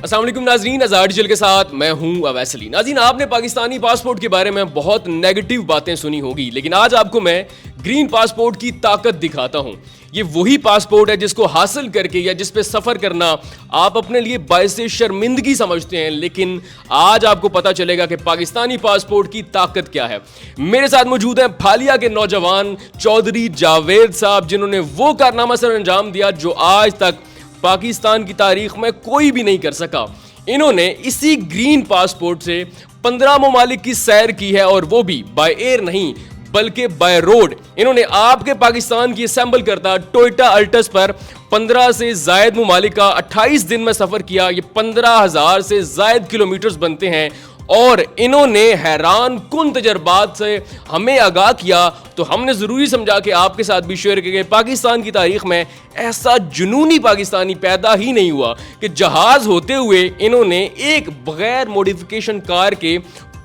السلام علیکم ناظرین، اظہار ڈیجیٹل کے ساتھ میں ہوں اویس علی۔ ناظرین، آپ نے پاکستانی پاسپورٹ کے بارے میں بہت نیگیٹو باتیں سنی ہوگی، لیکن آج آپ کو میں گرین پاسپورٹ کی طاقت دکھاتا ہوں۔ یہ وہی پاسپورٹ ہے جس کو حاصل کر کے یا جس پہ سفر کرنا آپ اپنے لیے باعث شرمندگی سمجھتے ہیں، لیکن آج آپ کو پتا چلے گا کہ پاکستانی پاسپورٹ کی طاقت کیا ہے۔ میرے ساتھ موجود ہیں پھالیا کے نوجوان چودھری جاوید صاحب، جنہوں نے وہ کارنامہ سر انجام دیا جو آج تک پاکستان کی تاریخ میں کوئی بھی نہیں کر سکا۔ انہوں نے اسی گرین پاسپورٹ سے 15 ممالک کی سیر کی ہے، اور وہ بھی بائی ایئر نہیں بلکہ بائی روڈ۔ انہوں نے آپ کے پاکستان کی اسمبل کرتا ٹوئٹا الٹس پر 15 سے زائد ممالک کا 28 دن میں سفر کیا۔ یہ 15,000 سے زائد کلومیٹرز بنتے ہیں، اور انہوں نے حیران کن تجربات سے ہمیں آگاہ کیا، تو ہم نے ضروری سمجھا کہ آپ کے ساتھ بھی شیئر کہ پاکستان کی تاریخ میں ایسا جنونی پاکستانی پیدا ہی نہیں ہوا کہ جہاز ہوتے ہوئے انہوں نے ایک بغیر موڈیفیکیشن کار کے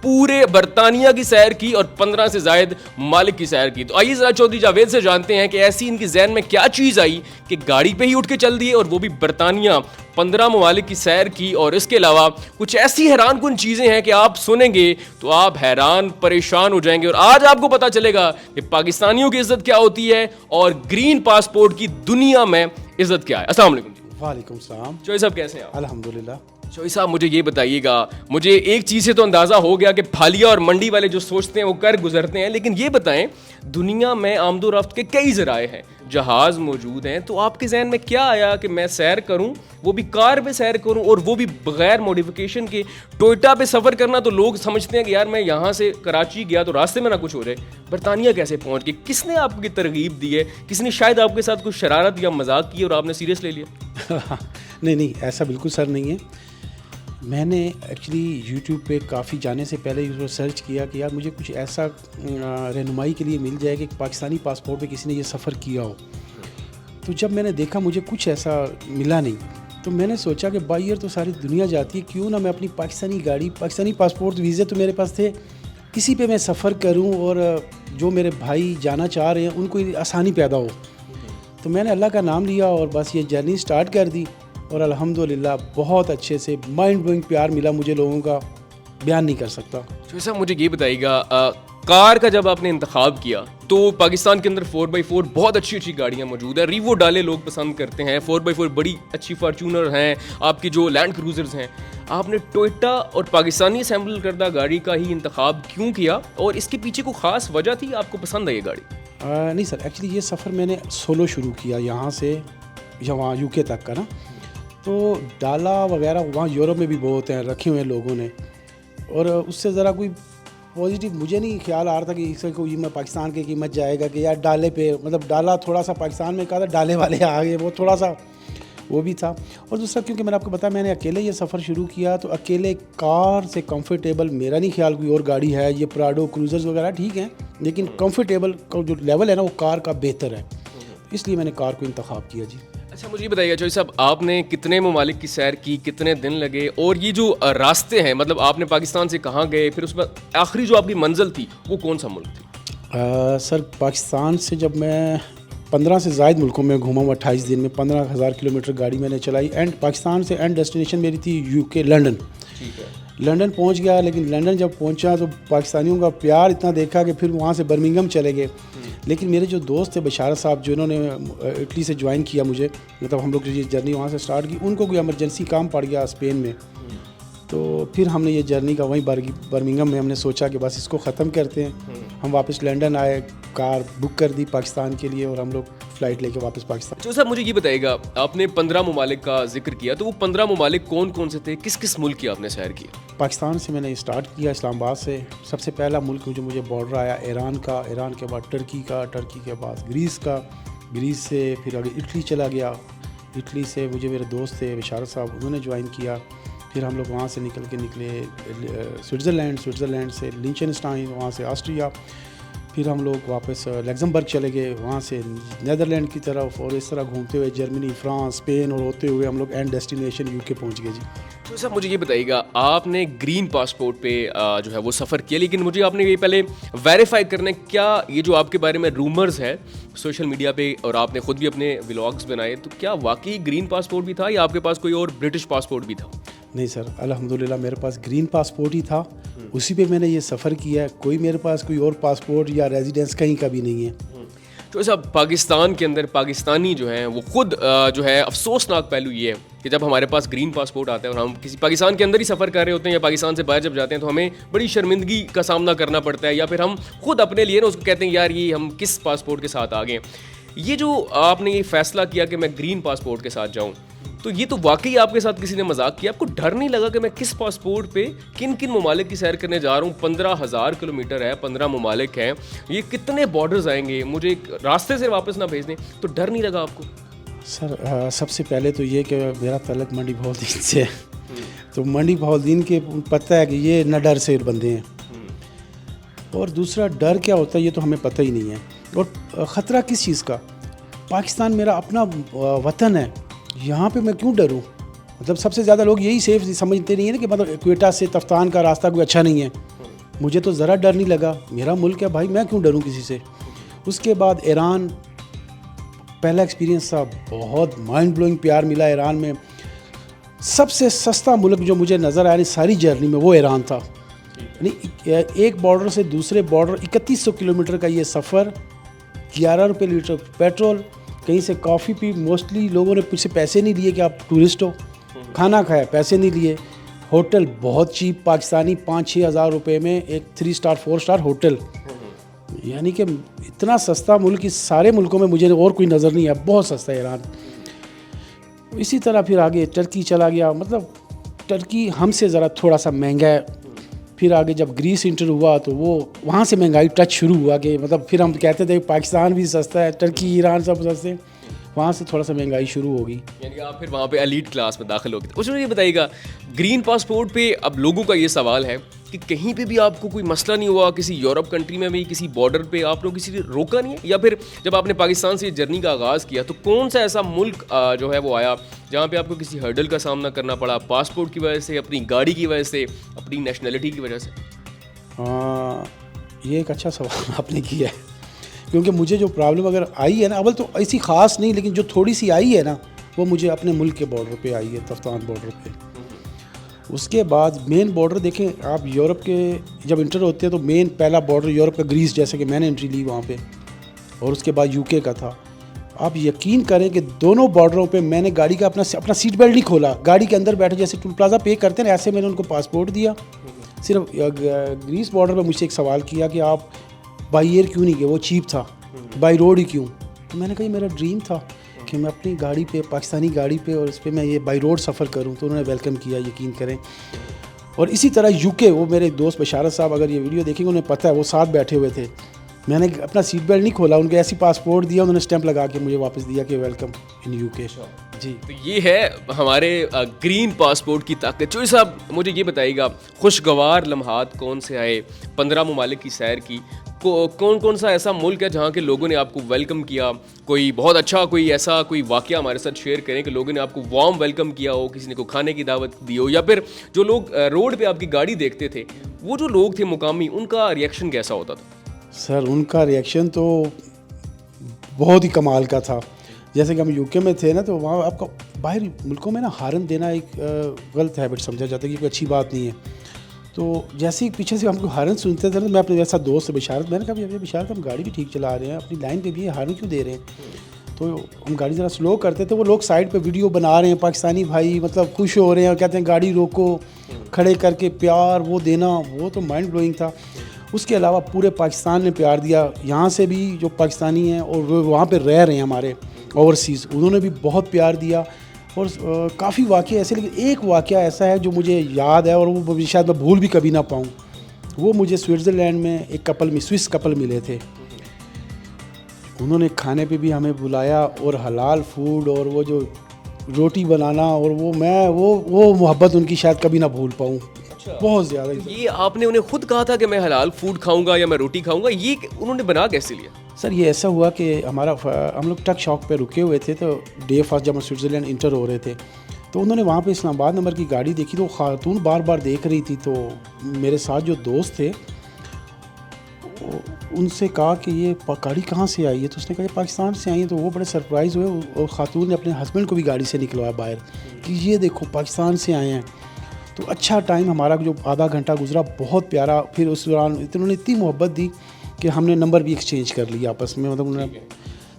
پورے برطانیہ کی سیر کی اور 15 سے زائد ممالک کی سیر کی۔ تو آئیے ذرا چودھری جاوید سے جانتے ہیں کہ ایسی ان کی ذہن میں کیا چیز آئی کہ گاڑی پہ ہی اٹھ کے چل دیے، اور وہ بھی برطانیہ 15 ممالک کی سیر کی۔ اور اس کے علاوہ کچھ ایسی حیران کن چیزیں ہیں کہ آپ سنیں گے تو آپ حیران پریشان ہو جائیں گے، اور آج آپ کو پتا چلے گا کہ پاکستانیوں کی عزت کیا ہوتی ہے اور گرین پاسپورٹ کی دنیا میں عزت کیا ہے۔ السلام علیکم جی۔ وعلیکم السلام۔ چوہدری صاحب کیسے ہیں آپ؟ الحمدللہ۔ چوہدری صاحب مجھے یہ بتائیے گا، مجھے ایک چیز سے تو اندازہ ہو گیا کہ پھالیا اور منڈی والے جو سوچتے ہیں وہ کر گزرتے ہیں، لیکن یہ بتائیں دنیا میں آمد و رفت کے کئی ذرائع ہیں، جہاز موجود ہیں، تو آپ کے ذہن میں کیا آیا کہ میں سیر کروں، وہ بھی کار پہ سیر کروں، اور وہ بھی بغیر موڈیفیکیشن کے؟ ٹوئٹا پہ سفر کرنا تو لوگ سمجھتے ہیں کہ یار میں یہاں سے کراچی گیا تو راستے میں نہ کچھ ہو جائے، برطانیہ کیسے پہنچ گئی؟ کس نے آپ کی ترغیب دی ہے؟ کس نے شاید آپ کے ساتھ کچھ شرارت یا مذاق کی اور آپ نے سیریس لے لیا؟ نہیں، ایسا بالکل سر نہیں ہے۔ میں نے ایکچولی یوٹیوب پہ کافی جانے سے پہلے سرچ کیا کہ یار مجھے کچھ ایسا رہنمائی کے لیے مل جائے کہ پاکستانی پاسپورٹ پہ کسی نے یہ سفر کیا ہو۔ تو جب میں نے دیکھا مجھے کچھ ایسا ملا نہیں، تو میں نے سوچا کہ بائی ایئر تو ساری دنیا جاتی ہے، کیوں نہ میں اپنی پاکستانی گاڑی، پاکستانی پاسپورٹ ویزے تو میرے پاس تھے، کسی پہ میں سفر کروں اور جو میرے بھائی جانا چاہ رہے ہیں ان کو آسانی پیدا ہو۔ تو میں نے اللہ کا نام لیا اور بس یہ جرنی سٹارٹ کر دی، اور الحمدللہ بہت اچھے سے مائنڈ بلوئنگ پیار ملا مجھے لوگوں کا، بیان نہیں کر سکتا۔ تو صاحب مجھے یہ بتائیے گا، کار کا جب آپ نے انتخاب کیا تو پاکستان کے اندر 4x4 بہت اچھی گاڑیاں موجود ہیں، ریوو ڈالے لوگ پسند کرتے ہیں، 4x4 بڑی اچھی فارچونر ہیں، آپ کی جو لینڈ کروزرز ہیں، آپ نے ٹوئٹا اور پاکستانی اسمبل کردہ گاڑی کا ہی انتخاب کیوں کیا، اور اس کے پیچھے کوئی خاص وجہ تھی؟ آپ کو پسند ہے یہ گاڑی؟ نہیں سر، ایکچولی یہ سفر میں نے سولو شروع کیا یہاں سے وہاں یو کے تک کا نا، تو ڈالا وغیرہ وہاں یورپ میں بھی بہت ہیں رکھے ہوئے لوگوں نے، اور اس سے ذرا کوئی پازیٹیو مجھے نہیں خیال آ رہا تھا کہ اس سے کوئی میں پاکستان کی قیمت جائے گا کہ یار ڈالے پہ، مطلب ڈالا تھوڑا سا پاکستان میں کہا تھا ڈالے والے آ گئے، وہ تھوڑا سا وہ بھی تھا۔ اور دوسرا کیونکہ میں نے آپ کو بتایا میں نے اکیلے یہ سفر شروع کیا، تو اکیلے کار سے کمفرٹیبل میرا نہیں خیال کوئی اور گاڑی ہے۔ یہ پراڈو کروزرز وغیرہ ٹھیک ہیں، لیکن کمفرٹیبل کا جو لیول ہے نا وہ کار کا بہتر ہے، اس لیے میں نے کار کو انتخاب کیا جی۔ اچھا مجھے یہ بتائیے چوہدری صاحب، آپ نے کتنے ممالک کی سیر کی، کتنے دن لگے، اور یہ جو راستے ہیں مطلب آپ نے پاکستان سے کہاں گئے، پھر اس میں آخری جو آپ کی منزل تھی وہ کون سا ملک تھی؟ سر پاکستان سے جب میں 15 سے زائد ملکوں میں گھوما ہوں 28 دن میں، 15,000 کلومیٹر گاڑی میں نے چلائی، اینڈ پاکستان سے اینڈ ڈیسٹینیشن میری تھی یو کے لنڈن۔ ٹھیک ہے، لنڈن پہنچ گیا، لیکن لنڈن جب پہنچا تو پاکستانیوں کا پیار اتنا دیکھا کہ پھر وہاں سے برمنگھم چلے گئے۔ لیکن میرے جو دوست تھے بشارت صاحب، جو انہوں نے اٹلی سے جوائن کیا مجھے، مطلب ہم لوگ یہ جرنی وہاں سے سٹارٹ کی، ان کو کوئی ایمرجنسی کام پڑ گیا اسپین میں، تو پھر ہم نے یہ جرنی کا وہیں برمنگھم میں ہم نے سوچا کہ بس اس کو ختم کرتے ہیں۔ ہم واپس لنڈن آئے، کار بک کر دی پاکستان کے لیے، اور ہم لوگ فلائٹ لے کے واپس پاکستان۔ تو صاحب مجھے یہ بتائیے گا، آپ نے 15 ممالک کا ذکر کیا، تو وہ 15 ممالک کون کون سے تھے، کس کس ملک کی آپ نے سیر کی؟ پاکستان سے میں نے اسٹارٹ کیا، اسلام آباد سے۔ سب سے پہلا ملک جو مجھے بارڈر آیا ایران کا، ایران کے بعد ٹرکی کا، ٹرکی کے بعد گریس کا، گریس سے پھر آگے اٹلی چلا گیا، اٹلی سے مجھے میرے دوست تھے بشارت صاحب، انہوں نے جوائن کیا، پھر ہم لوگ وہاں سے نکلے سوئٹزرلینڈ سے لنچنسٹائن، وہاں سے آسٹریا، پھر ہم لوگ واپس لگزمبرگ چلے گئے، وہاں سے نیدرلینڈ کی طرف، اور اس طرح گھومتے ہوئے جرمنی، فرانس، اسپین، اور ہوتے ہوئے ہم لوگ اینڈ ڈیسٹینیشن یو کے پہنچ گئے جی۔ تو صاحب مجھے یہ بتائیے گا، آپ نے گرین پاسپورٹ پہ جو ہے وہ سفر کیا، لیکن مجھے آپ نے یہ پہلے ویریفائی کرنا ہے کیا یہ جو آپ کے بارے میں رومرز ہے سوشل میڈیا پہ، اور آپ نے خود بھی اپنے ولاگز بنائے، تو کیا واقعی گرین پاسپورٹ بھی تھا یا آپ کے پاس کوئی اور برٹش پاسپورٹ بھی تھا؟ نہیں سر، الحمدللہ میرے پاس گرین پاسپورٹ ہی تھا، اسی پہ میں نے یہ سفر کیا ہے. کوئی میرے پاس کوئی اور پاسپورٹ یا ریزیڈنس کہیں کا بھی نہیں ہے. تو صاحب پاکستان کے اندر پاکستانی جو ہیں وہ خود جو ہے افسوسناک پہلو یہ ہے کہ جب ہمارے پاس گرین پاسپورٹ آتا ہے اور ہم کسی پاکستان کے اندر ہی سفر کر رہے ہوتے ہیں یا پاکستان سے باہر جب جاتے ہیں تو ہمیں بڑی شرمندگی کا سامنا کرنا پڑتا ہے، یا پھر ہم خود اپنے لیے نا اس کو کہتے ہیں یار یہ ہم کس پاسپورٹ کے ساتھ آ گئے. یہ جو آپ نے یہ فیصلہ کیا کہ میں گرین پاسپورٹ کے ساتھ جاؤں، تو یہ تو واقعی آپ کے ساتھ کسی نے مذاق کیا؟ آپ کو ڈر نہیں لگا کہ میں کس پاسپورٹ پہ کن کن ممالک کی سیر کرنے جا رہا ہوں؟ 15,000 کلومیٹر ہے، 15 ممالک ہیں، یہ کتنے بارڈرز آئیں گے، مجھے ایک راستے سے واپس نہ بھیج دیں، تو ڈر نہیں لگا آپ کو؟ سر سب سے پہلے تو یہ کہ میرا تعلق منڈی بہاؤالدین سے ہے، تو منڈی بہاؤالدین کے پتہ ہے کہ یہ نہ ڈر سے بندے ہیں، اور دوسرا ڈر کیا ہوتا ہے یہ تو ہمیں پتہ ہی نہیں ہے. اور خطرہ کس چیز کا؟ پاکستان میرا اپنا وطن ہے، یہاں پہ میں کیوں ڈروں؟ مطلب سب سے زیادہ لوگ یہی سیف سمجھتے نہیں ہیں کہ مطلب کوئٹہ سے تفتان کا راستہ کوئی اچھا نہیں ہے. مجھے تو ذرا ڈر نہیں لگا، میرا ملک ہے بھائی، میں کیوں ڈروں کسی سے. اس کے بعد ایران پہلا ایکسپیرینس تھا، بہت مائنڈ بلوئنگ پیار ملا ایران میں. سب سے سستا ملک جو مجھے نظر آیا ساری جرنی میں وہ ایران تھا. یعنی ایک بارڈر سے دوسرے بارڈر 3100 کلومیٹر کا یہ سفر، 11 روپے لیٹر پیٹرول، کہیں سے کافی پی، موسٹلی لوگوں نے مجھ سے پیسے نہیں لیے کہ آپ ٹورسٹ ہو، کھانا کھایا پیسے نہیں لیے، ہوٹل بہت چیپ پاکستانی 5-6 ہزار روپے میں ایک 3 اسٹار 4 اسٹار ہوٹل. یعنی کہ اتنا سستا ملک اس سارے ملکوں میں مجھے اور کوئی نظر نہیں ہے، بہت سستا ہے ایران. اسی طرح پھر آگے ٹرکی چلا گیا، مطلب ٹرکی ہم سے ذرا تھوڑا سا مہنگا ہے. پھر آگے جب گریس انٹر ہوا تو وہ وہاں سے مہنگائی ٹچ شروع ہوا کہ مطلب پھر ہم کہتے تھے پاکستان بھی سستا ہے، ٹرکی ایران سب سستے، وہاں سے تھوڑا سا مہنگائی شروع ہوگی. یعنی آپ پھر وہاں پہ ایلیٹ کلاس میں داخل ہو گئے. اس میں یہ بتائیے گا گرین پاسپورٹ پہ اب لوگوں کا یہ سوال ہے کہ کہیں پہ بھی آپ کو کوئی مسئلہ نہیں ہوا؟ کسی یورپ کنٹری میں بھی کسی بارڈر پہ آپ لوگ کسی نے روکا نہیں ہے؟ یا پھر جب آپ نے پاکستان سے جرنی کا آغاز کیا تو کون سا ایسا ملک جو ہے وہ آیا جہاں پہ آپ کو کسی ہرڈل کا سامنا کرنا پڑا، پاسپورٹ کی وجہ سے، اپنی گاڑی کی وجہ سے، اپنی نیشنلٹی کی وجہ سے؟ یہ ایک اچھا سوال آپ نے کیا ہے، کیونکہ مجھے جو پرابلم اگر آئی ہے نا، اول تو ایسی خاص نہیں، لیکن جو تھوڑی سی آئی ہے نا وہ مجھے اپنے ملک کے بارڈر پہ آئی ہے، تفتان بارڈر پہ. اس کے بعد مین بارڈر دیکھیں آپ، یورپ کے جب انٹر ہوتے ہیں تو مین پہلا بارڈر یورپ کا گریس، جیسے کہ میں نے انٹری لی وہاں پہ، اور اس کے بعد یو کے کا تھا. آپ یقین کریں کہ دونوں بارڈروں پہ میں نے گاڑی کا اپنا سیٹ بیلٹ نہیں کھولا، گاڑی کے اندر بیٹھے جیسے ٹول پلازا پے کرتے ہیں ایسے میں نے ان کو پاسپورٹ دیا. صرف گریس بارڈر پہ مجھ سے ایک سوال کیا کہ آپ بائی ایئر کیوں نہیں گئے، وہ چیپ تھا، بائی روڈ ہی کیوں؟ تو میں نے کہا میرا ڈریم تھا کہ میں اپنی گاڑی پہ، پاکستانی گاڑی پہ، اور اس پہ میں یہ بائی روڈ سفر کروں. تو انہوں نے ویلکم کیا، یقین کریں. اور اسی طرح یو کے، وہ میرے دوست بشارت صاحب اگر یہ ویڈیو دیکھیں گے انہیں پتہ ہے، وہ ساتھ بیٹھے ہوئے تھے. میں نے اپنا سیٹ بیلٹ نہیں کھولا، ان کو ایسی پاسپورٹ دیا، انہوں نے اسٹیمپ لگا کے مجھے واپس دیا کہ ویلکم ان یو کے. جی تو یہ ہے ہمارے گرین پاسپورٹ کی طاقت. چوہی صاحب مجھے یہ بتائیے گا خوشگوار لمحات کون سے آئے؟ 15 ممالک کی سیر کی، کون کون سا ایسا ملک ہے جہاں کے لوگوں نے آپ کو ویلکم کیا؟ کوئی بہت اچھا کوئی ایسا کوئی واقعہ ہمارے ساتھ شیئر کریں کہ لوگوں نے آپ کو وارم ویلکم کیا ہو، کسی نے کو کھانے کی دعوت دی ہو، یا پھر جو لوگ روڈ پہ آپ کی گاڑی دیکھتے تھے وہ جو لوگ تھے مقامی، ان کا ریئیکشن کیسا ہوتا تھا؟ سر ان کا ریئیکشن تو بہت ہی کمال کا تھا. جیسے کہ ہم یو کے میں تھے نا، تو وہاں آپ کا باہر ملکوں میں نا ہارن دینا ایک غلط ہیبٹ سمجھا جاتا ہے کہ کوئی اچھی بات نہیں ہے. تو جیسے ہی پیچھے سے ہم کو ہارن سنتے تھے نا، میں اپنے جیسا دوست بشارت، میں نے کہا بشارت ہم گاڑی بھی ٹھیک چلا رہے ہیں، اپنی لائن پہ بھی ہارن کیوں دے رہے ہیں؟ تو ہم گاڑی ذرا سلو کرتے تھے، وہ لوگ سائڈ پہ ویڈیو بنا رہے ہیں، پاکستانی بھائی مطلب خوش ہو رہے ہیں اور کہتے ہیں گاڑی روکو، کھڑے کر کے پیار وہ دینا، وہ تو مائنڈ بلوئنگ تھا. اس کے علاوہ پورے پاکستان نے پیار دیا، یہاں سے بھی جو پاکستانی ہیں اور وہ وہاں پہ رہ رہے ہیں ہمارے اوورسیز، انہوں نے بھی بہت پیار دیا. اور کافی واقعہ ایسے، لیکن ایک واقعہ ایسا ہے جو مجھے یاد ہے اور وہ شاید میں بھول بھی کبھی نہ پاؤں. وہ مجھے سوئٹزرلینڈ میں ایک کپل میں، سوئس کپل ملے تھے، انہوں نے کھانے پہ بھی ہمیں بلایا اور حلال فوڈ اور وہ جو روٹی بنانا، اور وہ محبت ان کی شاید کبھی نہ بھول پاؤں. بہت زیادہ. یہ آپ نے انہیں خود کہا تھا کہ میں حلال فوڈ کھاؤں گا یا میں روٹی کھاؤں گا، یہ انہوں نے بنا کیسے لیا؟ سر یہ ایسا ہوا کہ ہم لوگ ٹک شاک پہ رکے ہوئے تھے، تو ڈے فرسٹ جب ہم سوئٹزرلینڈ انٹر ہو رہے تھے تو انہوں نے وہاں پہ اسلام آباد نمبر کی گاڑی دیکھی، تو خاتون بار بار دیکھ رہی تھی. تو میرے ساتھ جو دوست تھے ان سے کہا کہ یہ گاڑی کہاں سے آئی ہے؟ تو اس نے کہا پاکستان سے آئی ہے. تو وہ بڑے سرپرائز ہوئے، اور خاتون نے اپنے ہسبینڈ کو بھی گاڑی سے نکلوایا باہر کہ یہ دیکھو پاکستان سے آئے ہیں. تو اچھا ٹائم ہمارا جو آدھا گھنٹہ گزرا بہت پیارا. پھر اس دوران انہوں نے اتنی محبت دی کہ ہم نے نمبر بھی ایکسچینج کر لیا آپس میں, مطلب انہوں نے.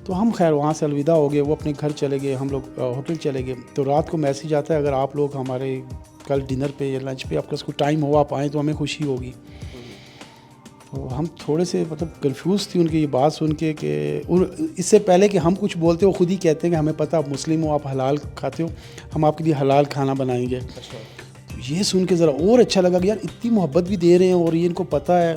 تو ہم خیر وہاں سے الوداع ہو گئے, وہ اپنے گھر چلے گئے, ہم لوگ ہوٹل چلے گئے. تو رات کو میسیج آتا ہے اگر آپ لوگ ہمارے کل ڈنر پہ یا لنچ پہ آپ کا اس کو ٹائم ہو آپ آئیں تو ہمیں خوشی ہوگی. تو ہم تھوڑے سے مطلب کنفیوز تھی ان کی یہ بات سن کے کہ اس سے پہلے کہ ہم کچھ بولتے وہ خود ہی کہتے ہیں کہ ہمیں پتہ آپ مسلم ہو, آپ حلال کھاتے ہو, ہم آپ کے لیے حلال کھانا بنائیں گے. تو یہ سن کے ذرا اور اچھا لگا کہ یار اتنی محبت بھی دے رہے ہیں اور یہ ان کو پتہ ہے.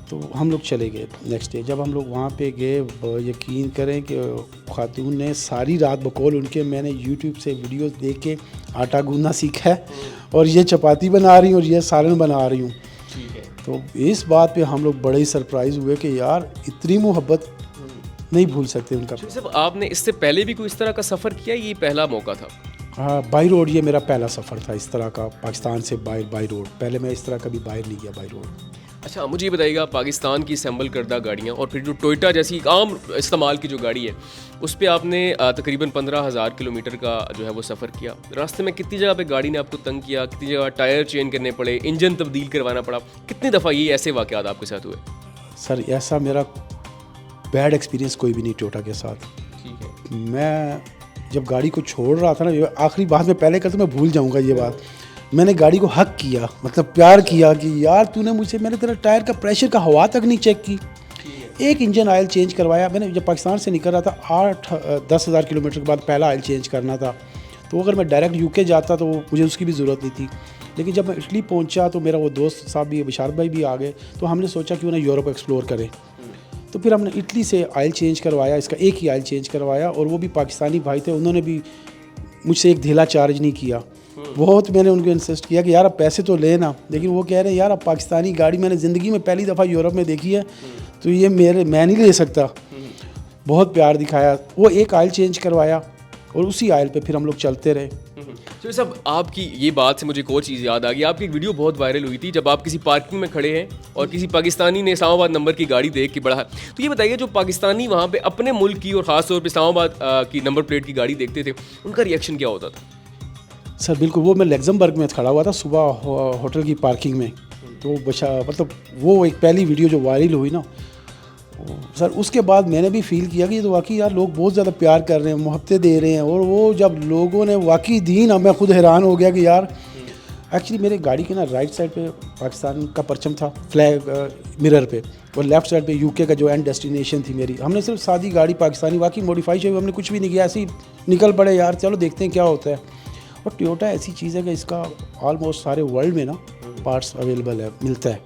تو ہم لوگ چلے گئے نیکسٹ ڈے. جب ہم لوگ وہاں پہ گئے, یقین کریں کہ خاتون نے ساری رات بقول ان کے میں نے یوٹیوب سے ویڈیوز دیکھ کے آٹا گوندنا سیکھا ہے, اور یہ چپاتی بنا رہی ہوں اور یہ سالن بنا رہی ہوں. تو اس بات پہ ہم لوگ بڑے ہی سرپرائز ہوئے کہ یار اتنی محبت نہیں بھول سکتے ان کا. صاحب آپ نے اس سے پہلے بھی کوئی اس طرح کا سفر کیا, یہ پہلا موقع تھا؟ ہاں, بائی روڈ یہ میرا پہلا سفر تھا اس طرح کا, پاکستان سے بائی روڈ. پہلے میں اس طرح کبھی باہر نہیں گیا بائی روڈ. اچھا مجھے یہ بتائیے گا, پاکستان کی اسمبل کردہ گاڑیاں اور پھر جو ٹوئٹا جیسی عام استعمال کی جو گاڑی ہے اس پہ آپ نے تقریباً 15,000 کلومیٹر کا جو ہے وہ سفر کیا. راستے میں کتنی جگہ پہ گاڑی نے آپ کو تنگ کیا, کتنی جگہ ٹائر چینج کرنے پڑے, انجن تبدیل کروانا پڑا, کتنی دفعہ یہ ایسے واقعات آپ کے ساتھ ہوئے؟ سر ایسا میرا بیڈ ایکسپیرینس کوئی بھی نہیں ٹویوٹا کے ساتھ. ٹھیک ہے. میں جب گاڑی کو چھوڑ رہا تھا نا, آخری بات میں پہلے کرتا میں بھول جاؤں گا یہ بات, میں نے گاڑی کو حق کیا, مطلب پیار کیا کہ یار تو نے مجھ سے, میں نے تیرا ٹائر کا پریشر کا ہوا تک نہیں چیک کی. ایک انجن آئل چینج کروایا میں نے. جب پاکستان سے نکل رہا تھا 8-10 ہزار کلومیٹر کے بعد پہلا آئل چینج کرنا تھا. تو اگر میں ڈائریکٹ یو کے جاتا تو مجھے اس کی بھی ضرورت نہیں تھی. لیکن جب میں اٹلی پہنچا تو میرا وہ دوست صاحب بھی, بشارت بھائی بھی آ گئے. تو ہم نے سوچا کیوں نہ یورپ ایکسپلور کریں. تو پھر ہم نے اٹلی سے آئل چینج کروایا, اس کا ایک ہی آئل چینج کروایا, اور وہ بھی پاکستانی بھائی تھے, انہوں نے بھی مجھ سے ایک دھیلا چارج نہیں کیا. بہت میں نے ان کو انسسٹ کیا کہ یار اب پیسے تو لینا, لیکن وہ کہہ رہے ہیں یار اب پاکستانی گاڑی میں نے زندگی میں پہلی دفعہ یورپ میں دیکھی ہے تو یہ میں نہیں لے سکتا. بہت پیار دکھایا, وہ ایک آئل چینج کروایا اور اسی آئل پہ پھر ہم لوگ چلتے رہے. تو صاحب آپ کی یہ بات سے مجھے ایک اور چیز یاد آ گئی. آپ کی ایک ویڈیو بہت وائرل ہوئی تھی جب آپ کسی پارکنگ میں کھڑے ہیں اور کسی پاکستانی نے اسلام آباد نمبر کی گاڑی دیکھ کے بڑھا. تو یہ بتائیے جو پاکستانی وہاں پہ اپنے ملک کی اور خاص طور پہ اسلام آباد کی نمبر پلیٹ کی گاڑی دیکھتے تھے, ان کا ریئیکشن کیا ہوتا تھا؟ سر بالکل, وہ میں لیگزمبرگ میں کھڑا ہوا تھا صبح ہوٹل کی پارکنگ میں. تو مطلب وہ ایک پہلی ویڈیو جو وائرل ہوئی نا سر, اس کے بعد میں نے بھی فیل کیا کہ یہ تو واقعی یار لوگ بہت زیادہ پیار کر رہے ہیں, محبتیں دے رہے ہیں. اور وہ جب لوگوں نے واقعی دی نا, میں خود حیران ہو گیا کہ یار ایکچولی میرے گاڑی کے نا رائٹ سائڈ پہ پاکستان کا پرچم تھا فلیگ مرر پہ, اور لیفٹ سائڈ پہ یو کے کا جو اینڈ ڈیسٹینیشن تھی میری. ہم نے صرف سادی گاڑی پاکستانی واقعی موڈیفائی چاہیے, ہم نے کچھ بھی نہیں کیا, ایسے ہی نکل پڑے یار چلو دیکھتے ہیں کیا ہوتا ہے. اور ٹویوٹا ایسی چیز ہے کہ اس کا آلموسٹ سارے ورلڈ میں نا پارٹس اویلیبل ہے, ملتا ہے.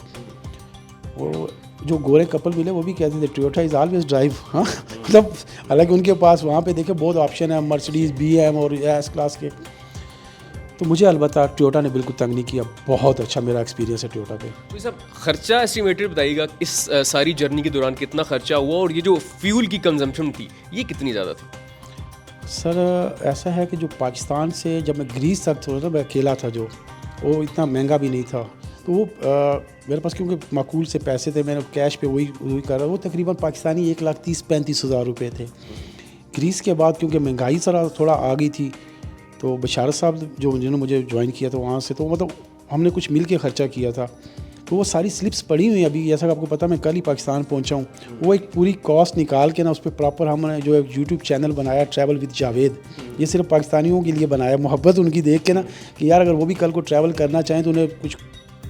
وہ جو گورے کپل ملے وہ بھی کہتے تھے ٹویوٹا از آلویز ڈرائیو. ہاں مطلب حالانکہ ان کے پاس وہاں پہ دیکھے بہت آپشن ہیں, مرسڈیز, بی ایم اور ایس کلاس کے. تو مجھے البتہ ٹویوٹا نے بالکل تنگ نہیں کیا, بہت اچھا میرا ایکسپیرینس ہے ٹویوٹا پہ. تو صاحب خرچہ اسٹیمیٹڈ بتائیے گا اس ساری جرنی کے دوران کتنا خرچہ ہوا, اور یہ جو فیول کی کنزمپشن تھی یہ کتنی زیادہ تھی؟ سر ایسا ہے کہ جو پاکستان سے جب میں گریس تک تھا میں اکیلا تھا, جو وہ اتنا مہنگا بھی نہیں تھا. تو وہ میرے پاس کیونکہ معقول سے پیسے تھے, میں نے کیش پہ وہی کر رہا. وہ تقریباً پاکستانی 1,30,35,000 روپے تھے. گریس کے بعد کیونکہ مہنگائی تھوڑا آ گئی تھی, تو بشارت صاحب جنہوں نے مجھے جوائن کیا تھا وہاں سے, تو مطلب ہم نے کچھ مل کے خرچہ کیا تھا. تو وہ ساری سلپس پڑی ہوئی ہیں ابھی, جیسا کہ آپ کو پتہ میں کل ہی پاکستان پہنچا ہوں. وہ ایک پوری کاسٹ نکال کے نا اس پہ پراپر ہم نے جو ایک یوٹیوب چینل بنایا ٹریول وتھ جاوید, یہ صرف پاکستانیوں کے لیے بنایا, محبت ان کی دیکھ کے نا کہ یار اگر وہ بھی کل کو ٹریول کرنا چاہیں تو انہیں کچھ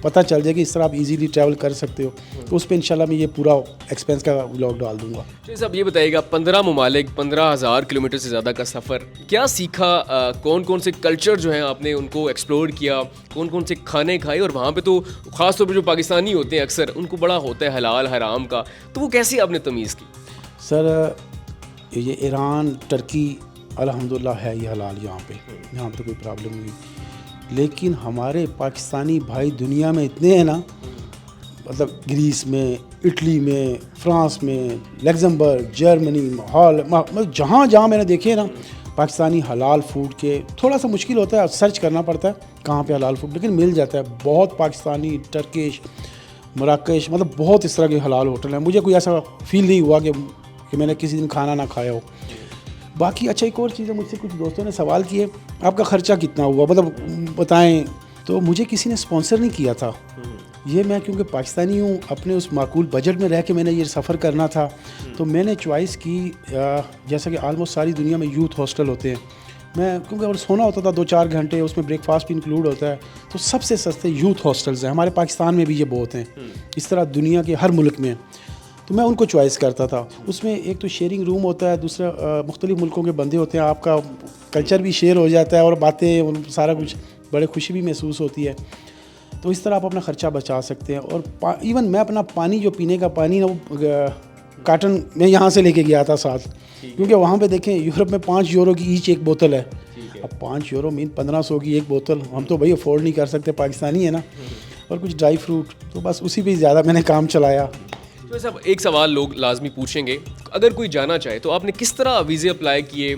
پتہ چل جائے کہ اس طرح آپ ایزیلی ٹریول کر سکتے ہو. تو اس پہ انشاءاللہ میں یہ پورا ایکسپینس کا ولاگ ڈال دوں گا. صاحب یہ بتائیے گا 15 ممالک 15,000 کلومیٹر سے زیادہ کا سفر, کیا سیکھا, کون کون سے کلچر جو ہیں آپ نے ان کو ایکسپلور کیا, کون کون سے کھانے کھائے, اور وہاں پہ تو خاص طور پہ جو پاکستانی ہوتے ہیں اکثر ان کو بڑا ہوتا ہے حلال حرام کا, تو وہ کیسے آپ نے تمیز کی؟ سر یہ ایران, ٹرکی الحمدللہ ہے یہ حلال یہاں پہ کوئی پرابلم نہیں. لیکن ہمارے پاکستانی بھائی دنیا میں اتنے ہیں نا, مطلب گریس میں, اٹلی میں, فرانس میں, لیگزمبرگ, جرمنی, مطلب جہاں میں نے دیکھے نا پاکستانی حلال فوڈ کے. تھوڑا سا مشکل ہوتا ہے, سرچ کرنا پڑتا ہے کہاں پہ حلال فوڈ, لیکن مل جاتا ہے. بہت پاکستانی, ٹرکش, مراکش, مطلب بہت اس طرح کے حلال ہوٹل ہیں. مجھے کوئی ایسا فیل نہیں ہوا کہ میں نے کسی دن کھانا نہ کھایا ہو. باقی اچھا ایک اور چیز ہے, مجھ سے کچھ دوستوں نے سوال کیے آپ کا خرچہ کتنا ہوا, مطلب بتائیں. تو مجھے کسی نے اسپانسر نہیں کیا تھا. یہ میں کیونکہ پاکستانی ہوں, اپنے اس معقول بجٹ میں رہ کے میں نے یہ سفر کرنا تھا, تو میں نے چوائس کی جیسا کہ آلموسٹ ساری دنیا میں یوتھ ہاسٹل ہوتے ہیں. میں کیونکہ اور سونا ہوتا تھا 2-4 گھنٹے, اس میں بریک فاسٹ بھی انکلوڈ ہوتا ہے, تو سب سے سستے یوتھ ہاسٹلز ہیں. ہمارے پاکستان میں بھی یہ بہت ہیں, اس طرح دنیا کے ہر ملک میں. تو میں ان کو چوائس کرتا تھا. اس میں ایک تو شیئرنگ روم ہوتا ہے, دوسرا مختلف ملکوں کے بندے ہوتے ہیں, آپ کا کلچر بھی شیئر ہو جاتا ہے اور باتیں سارا کچھ, بڑے خوشی بھی محسوس ہوتی ہے. تو اس طرح آپ اپنا خرچہ بچا سکتے ہیں. اور ایون میں اپنا پانی جو پینے کا پانی نا وہ کارٹن میں یہاں سے لے کے گیا تھا ساتھ, کیونکہ وہاں پہ دیکھیں یورپ میں 5 یورو کی ایچ ایک بوتل ہے. اب 5 یورو مین 1500 کی ایک بوتل, ہم تو بھائی افورڈ نہیں کر سکتے, پاکستانی ہے نا. اور کچھ ڈرائی فروٹ, تو بس اسی پہ زیادہ میں نے کام چلایا. تو صاحب ایک سوال لوگ لازمی پوچھیں گے, اگر کوئی جانا چاہے تو آپ نے کس طرح ویزے اپلائی کیے,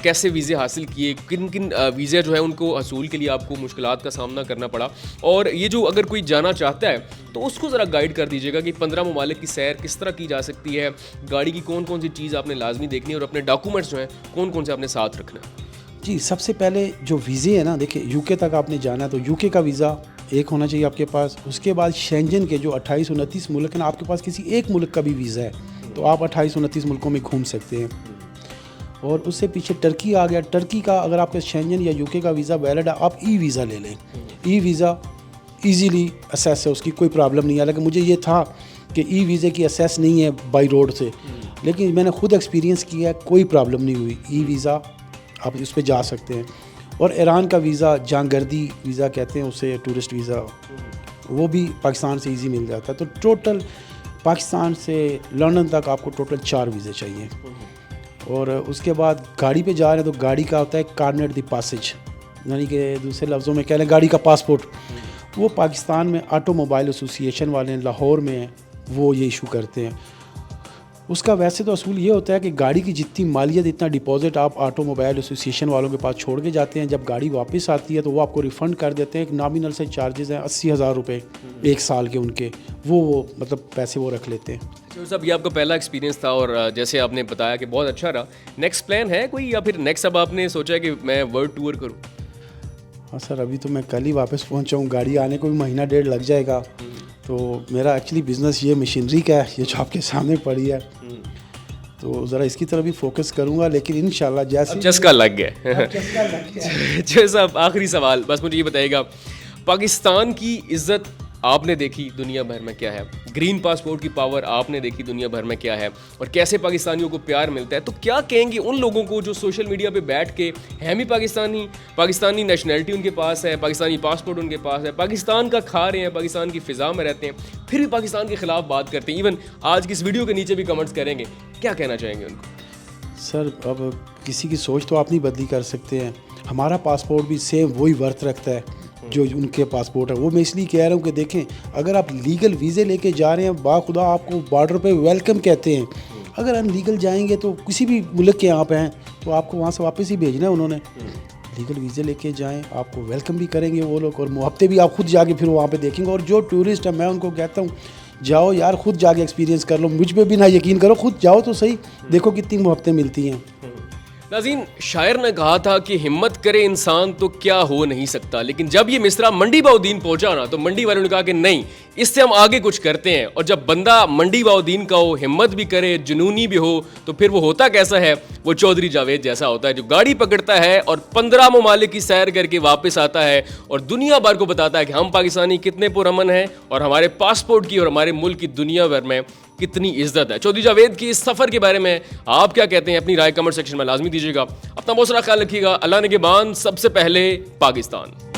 کیسے ویزے حاصل کیے, کن کن ویزے جو ہے ان کو حصول کے لیے آپ کو مشکلات کا سامنا کرنا پڑا, اور یہ جو اگر کوئی جانا چاہتا ہے تو اس کو ذرا گائیڈ کر دیجیے گا کہ 15 ممالک کی سیر کس طرح کی جا سکتی ہے, گاڑی کی کون کون سی چیز آپ نے لازمی دیکھنی ہے, اور اپنے ڈاکومنٹس جو ہیں کون کون سے آپ نے ساتھ رکھنا ہے. جی سب سے پہلے جو ویزے ہیں نا, دیکھیں یو کے تک آپ نے جانا ہے تو یو کے کا ویزا ایک ہونا چاہیے آپ کے پاس. اس کے بعد شینجن کے جو 28-29 ملک ہیں, آپ کے پاس کسی ایک ملک کا بھی ویزا ہے تو آپ 28-29 ملکوں میں گھوم سکتے ہیں. اور اس سے پیچھے ٹرکی آ گیا. ٹرکی کا اگر آپ کے شینجن یا یو کے کا ویزا ویلڈ ہے, آپ ای ویزا لے لیں. ای ویزا ایزیلی اسیس ہے, اس کی کوئی پرابلم نہیں ہے. لیکن مجھے یہ تھا کہ ای ویزے کی اسیس نہیں ہے بائی روڈ سے, لیکن میں نے خود ایکسپیرینس کیا ہے, کوئی پرابلم نہیں ہوئی. ای ویزا آپ اس پہ جا سکتے ہیں. اور ایران کا ویزا, جانگردی ویزا کہتے ہیں اسے, ٹورسٹ ویزا, وہ بھی پاکستان سے ایزی مل جاتا ہے. تو ٹوٹل پاکستان سے لندن تک آپ کو ٹوٹل 4 ویزے چاہیے. اور اس کے بعد گاڑی پہ جا رہے ہیں تو گاڑی کا ہوتا ہے کارنیٹ دی پاسج, یعنی کہ دوسرے لفظوں میں کہہ لیں گاڑی کا پاسپورٹ. وہ پاکستان میں آٹو موبائل ایسوسی ایشن والے ہیں لاہور میں, وہ یہ ایشو کرتے ہیں. اس کا ویسے تو اصول یہ ہوتا ہے کہ گاڑی کی جتنی مالیت اتنا ڈپازٹ آپ آٹو موبائل ایسوسی ایشن والوں کے پاس چھوڑ کے جاتے ہیں, جب گاڑی واپس آتی ہے تو وہ آپ کو ریفنڈ کر دیتے ہیں. ایک نامینل سے چارجز ہیں 80,000 روپے 1 سال کے, ان کے وہ مطلب پیسے وہ رکھ لیتے ہیں. صاحب یہ آپ کا پہلا ایکسپیرینس تھا, اور جیسے آپ نے بتایا کہ بہت اچھا رہا. نیکسٹ پلان ہے کوئی, یا پھر نیکسٹ اب آپ نے سوچا ہے کہ میں ورلڈ ٹور کروں؟ ہاں سر, ابھی تو میں کل ہی واپس پہنچا ہوں, گاڑی آنے کو بھی مہینہ 1.5 لگ جائے گا. تو میرا ایکچولی بزنس یہ مشینری کا ہے, یہ جو آپ کے سامنے پڑی ہے, تو ذرا اس کی طرف بھی فوکس کروں گا. لیکن انشاءاللہ جیسے چسکا لگ گیا. جو صاحب آخری سوال بس مجھے یہ بتائیے گا, پاکستان کی عزت آپ نے دیکھی دنیا بھر میں کیا ہے, گرین پاسپورٹ کی پاور آپ نے دیکھی دنیا بھر میں کیا ہے, اور کیسے پاکستانیوں کو پیار ملتا ہے, تو کیا کہیں گے ان لوگوں کو جو سوشل میڈیا پہ بیٹھ کے ہی پاکستانی نیشنلٹی ان کے پاس ہے, پاکستانی پاسپورٹ ان کے پاس ہے, پاکستان کا کھا رہے ہیں, پاکستان کی فضا میں رہتے ہیں, پھر بھی پاکستان کے خلاف بات کرتے ہیں, ایون آج کی اس ویڈیو کے نیچے بھی کمنٹس کریں گے, کیا کہنا چاہیں گے ان کو؟ سر اب کسی کی سوچ تو آپ نہیں بدلی کر سکتے ہیں. ہمارا پاسپورٹ بھی سیم وہی ورتھ رکھتا ہے جو ان کے پاسپورٹ ہے. وہ میں اس لیے کہہ رہا ہوں کہ دیکھیں, اگر آپ لیگل ویزے لے کے جا رہے ہیں, باخدا آپ کو بارڈر پہ ویلکم کہتے ہیں. اگر ان لیگل جائیں گے تو کسی بھی ملک کے یہاں پہ ہیں تو آپ کو وہاں سے واپس ہی بھیجنا ہے انہوں نے. لیگل ویزے لے کے جائیں, آپ کو ویلکم بھی کریں گے وہ لوگ, اور محبتیں بھی آپ خود جا کے پھر وہاں پہ دیکھیں گے. اور جو ٹورسٹ ہے میں ان کو کہتا ہوں جاؤ یار, خود جا کے ایکسپیرینس کر لو, مجھ پہ بھی نہ یقین کرو, خود جاؤ تو صحیح, دیکھو کتنی محبتیں ملتی ہیں. ناظرین, شاعر نے کہا تھا کہ ہمت کرے انسان تو کیا ہو نہیں سکتا, لیکن جب یہ مصرع منڈی باؤدین پہنچا نا تو منڈی والوں نے کہا کہ نہیں, اس سے ہم آگے کچھ کرتے ہیں. اور جب بندہ منڈی باؤدین کا ہو, ہمت بھی کرے, جنونی بھی ہو, تو پھر وہ ہوتا کیسا ہے, وہ چودھری جاوید جیسا ہوتا ہے, جو گاڑی پکڑتا ہے اور 15 ممالک کی سیر کر کے واپس آتا ہے اور دنیا بھر کو بتاتا ہے کہ ہم پاکستانی کتنے پرامن ہیں اور ہمارے پاسپورٹ کی اور ہمارے ملک کی دنیا بھر میں کتنی عزت ہے. چودھری جاوید کی اس سفر کے بارے میں آپ کیا کہتے ہیں؟ اپنی رائے کمنٹ سیکشن میں لازمی دیجیے گا. اپنا بہت سارا خیال رکھیے گا. اللہ نگہبان. سب سے پہلے پاکستان.